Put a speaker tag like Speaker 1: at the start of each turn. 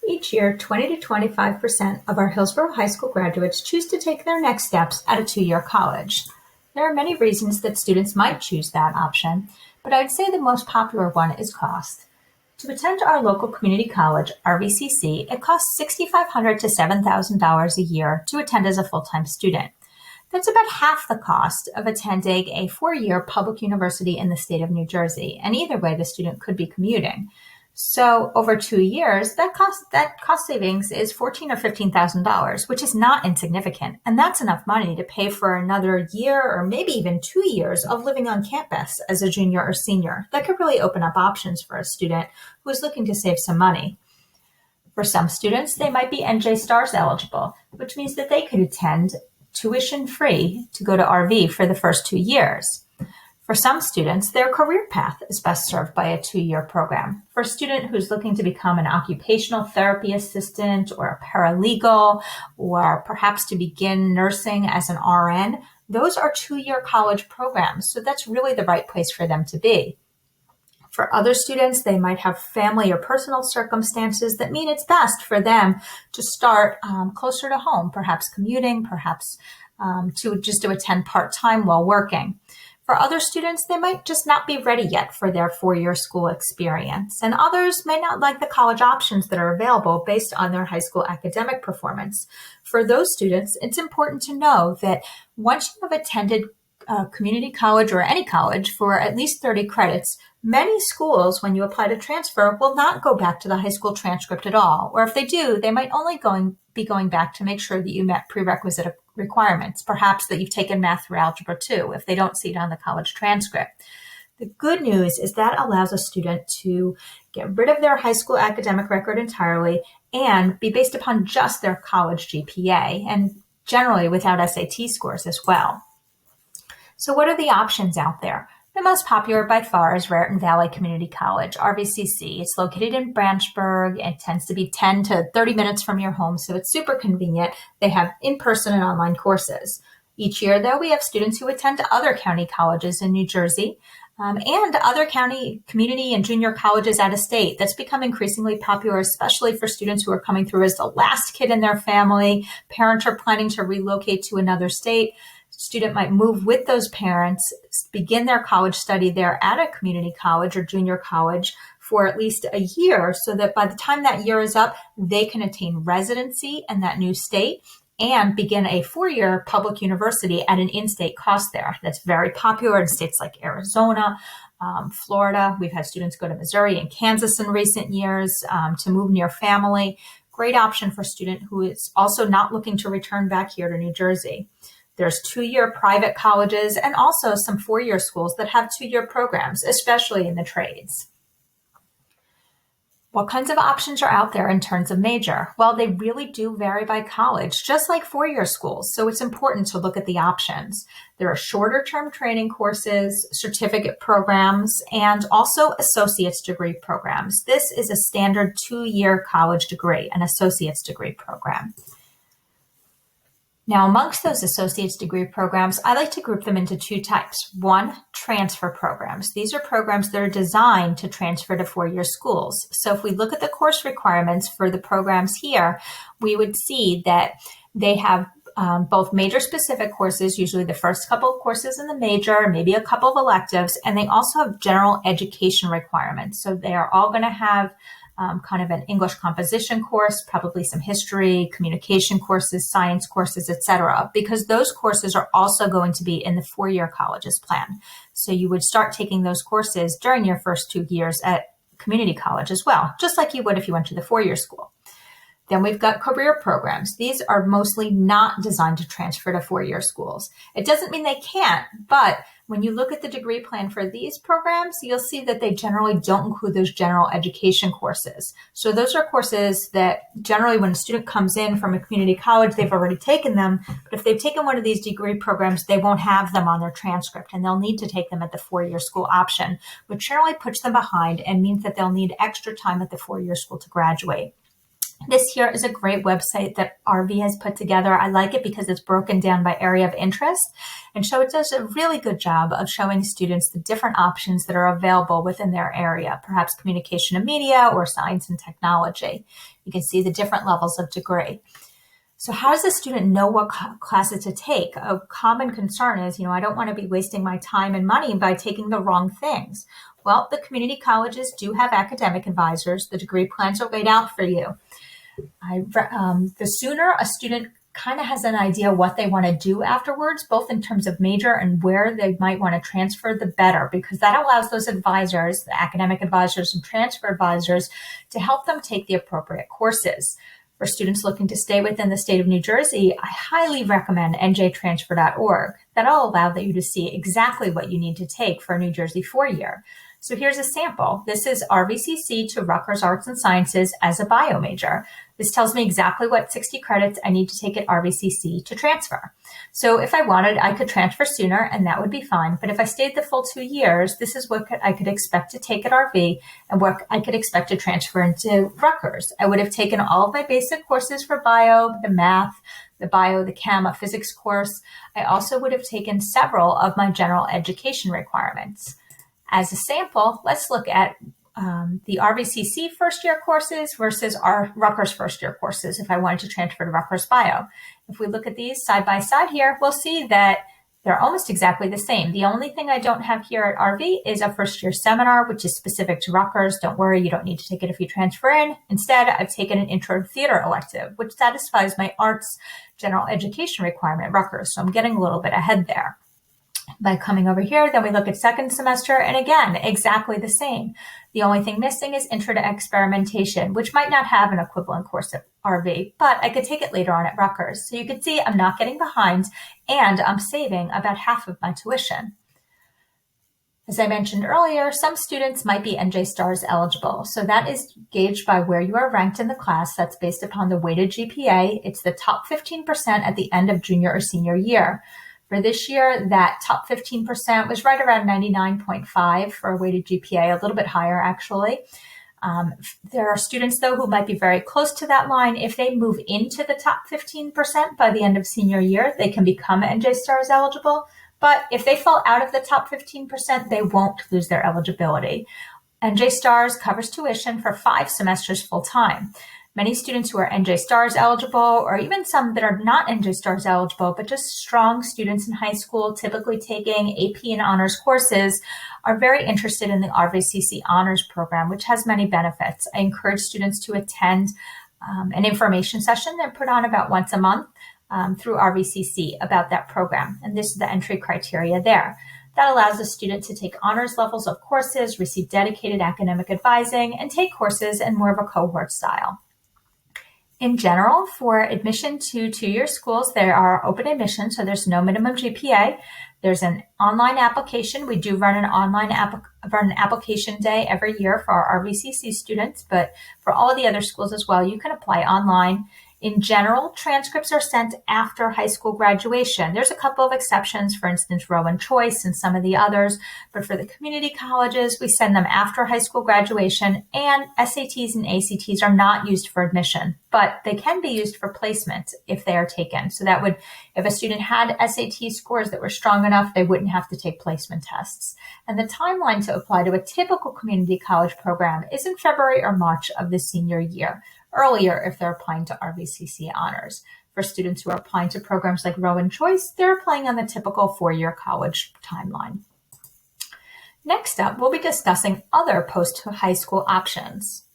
Speaker 1: Each year, 20 to 25% of our Hillsborough High School graduates choose to take their next steps at a two-year college. There are many reasons that students might choose that option, but I would say the most popular one is cost. To attend our local community college, RVCC, it costs $6,500 to $7,000 a year to attend as a full-time student. That's about half the cost of attending a four-year public university in the state of New Jersey, and either way, the student could be commuting. So over 2 years, that cost savings is $14,000 or $15,000, which is not insignificant. And that's enough money to pay for another year or maybe even 2 years of living on campus as a junior or senior. That could really open up options for a student who is looking to save some money. For some students, they might be NJ STARS eligible, which means that they could attend tuition free to go to RV for the first 2 years. For some students, their career path is best served by a 2-year program. For a student who's looking to become an occupational therapy assistant or a paralegal, or perhaps to begin nursing as an RN, those are 2-year college programs. So that's really the right place for them to be. For other students, they might have family or personal circumstances that mean it's best for them to start closer to home, perhaps commuting, perhaps to attend part-time while working. For other students, they might just not be ready yet for their 4-year school experience, and others may not like the college options that are available based on their high school academic performance. For those students, it's important to know that once you have attended community college or any college for at least 30 credits, many schools, when you apply to transfer, will not go back to the high school transcript at all. Or if they do, they might only be going back to make sure that you met prerequisite requirements, perhaps that you've taken math or algebra 2, if they don't see it on the college transcript. The good news is that allows a student to get rid of their high school academic record entirely and be based upon just their college GPA, and generally without SAT scores as well. So what are the options out there? The most popular by far is Raritan Valley Community College, RVCC. It's located in Branchburg. It tends to be 10 to 30 minutes from your home, so it's super convenient. They have in-person and online courses. Each year, though, we have students who attend other county colleges in New Jersey and other county community and junior colleges out of state. That's become increasingly popular, especially for students who are coming through as the last kid in their family. Parents are planning to relocate to another state. Student might move with those parents, begin their college study there at a community college or junior college for at least a year, so that by the time that year is up, they can attain residency in that new state and begin a 4-year public university at an in-state cost there. That's very popular in states like Arizona, Florida. We've had students go to Missouri and Kansas in recent years to move near family. Great option for a student who is also not looking to return back here to New Jersey. There's 2-year private colleges and also some 4-year schools that have 2-year programs, especially in the trades. What kinds of options are out there in terms of major? Well, they really do vary by college, just like 4-year schools, so it's important to look at the options. There are shorter-term training courses, certificate programs, and also associate's degree programs. This is a standard 2-year college degree, an associate's degree program. Now, amongst those associate's degree programs, I like to group them into 2 types. One, transfer programs. These are programs that are designed to transfer to 4-year schools. So if we look at the course requirements for the programs here, we would see that they have both major-specific courses, usually the first couple of courses in the major, maybe a couple of electives, and they also have general education requirements. So they are all going to have kind of an English composition course, probably some history, communication courses, science courses, etc., because those courses are also going to be in the 4-year college's plan. So you would start taking those courses during your first 2 years at community college as well, just like you would if you went to the 4-year school. Then we've got career programs. These are mostly not designed to transfer to 4-year schools. It doesn't mean they can't, but when you look at the degree plan for these programs, you'll see that they generally don't include those general education courses. So those are courses that generally when a student comes in from a community college, they've already taken them. But if they've taken one of these degree programs, they won't have them on their transcript, and they'll need to take them at the 4-year school option, which generally puts them behind and means that they'll need extra time at the 4-year school to graduate. This here is a great website that RV has put together. I like it because it's broken down by area of interest, and so it does a really good job of showing students the different options that are available within their area, perhaps communication and media or science and technology. You can see the different levels of degree. So how does a student know what classes to take? A common concern is, I don't want to be wasting my time and money by taking the wrong things. Well, the community colleges do have academic advisors. The degree plans are laid out for you. The sooner a student kind of has an idea what they want to do afterwards, both in terms of major and where they might want to transfer, the better, because that allows those advisors, the academic advisors and transfer advisors, to help them take the appropriate courses. For students looking to stay within the state of New Jersey, I highly recommend njtransfer.org. That'll allow you to see exactly what you need to take for a New Jersey 4-year. So here's a sample. This is RVCC to Rutgers Arts and Sciences as a bio major. This tells me exactly what 60 credits I need to take at RVCC to transfer. So if I wanted, I could transfer sooner and that would be fine. But if I stayed the full 2 years, this is what I could expect to take at RV and what I could expect to transfer into Rutgers. I would have taken all of my basic courses for bio, the math, the bio, the chem, a physics course. I also would have taken several of my general education requirements. As a sample, let's look at the RVCC first-year courses versus our Rutgers first-year courses if I wanted to transfer to Rutgers Bio. If we look at these side by side here, we'll see that they're almost exactly the same. The only thing I don't have here at RV is a first-year seminar, which is specific to Rutgers. Don't worry, you don't need to take it if you transfer in. Instead, I've taken an intro to theater elective, which satisfies my arts general education requirement at Rutgers, so I'm getting a little bit ahead there. By coming over here, then we look at second semester, and again, exactly the same. The only thing missing is Intro to Experimentation, which might not have an equivalent course at RV, but I could take it later on at Rutgers. So you can see I'm not getting behind, and I'm saving about half of my tuition. As I mentioned earlier, some students might be NJ STARS eligible. So that is gauged by where you are ranked in the class. That's based upon the weighted GPA. It's the top 15% at the end of junior or senior year. For this year, that top 15% was right around 99.5 for a weighted GPA, a little bit higher actually. There are students, though, who might be very close to that line. If they move into the top 15% by the end of senior year, they can become NJ STARS eligible. But if they fall out of the top 15%, they won't lose their eligibility. NJ STARS covers tuition for 5 semesters full-time. Many students who are NJ STARS eligible, or even some that are not NJ STARS eligible, but just strong students in high school, typically taking AP and honors courses, are very interested in the RVCC honors program, which has many benefits. I encourage students to attend an information session they're put on about once a month through RVCC about that program. And this is the entry criteria there. That allows a student to take honors levels of courses, receive dedicated academic advising, and take courses in more of a cohort style. In general, for admission to 2-year schools, there are open admissions, so there's no minimum GPA. There's an online application. We do run an online application day every year for our RVCC students, but for all of the other schools as well, you can apply online. In general, transcripts are sent after high school graduation. There's a couple of exceptions, for instance, Rowan Choice and some of the others, but for the community colleges, we send them after high school graduation, and SATs and ACTs are not used for admission, but they can be used for placement if they are taken. So that would, if a student had SAT scores that were strong enough, they wouldn't have to take placement tests. And the timeline to apply to a typical community college program is in February or March of the senior year. Earlier if they're applying to RVCC honors. For students who are applying to programs like Rowan Choice, they're applying on the typical 4-year college timeline. Next up, we'll be discussing other post-high school options.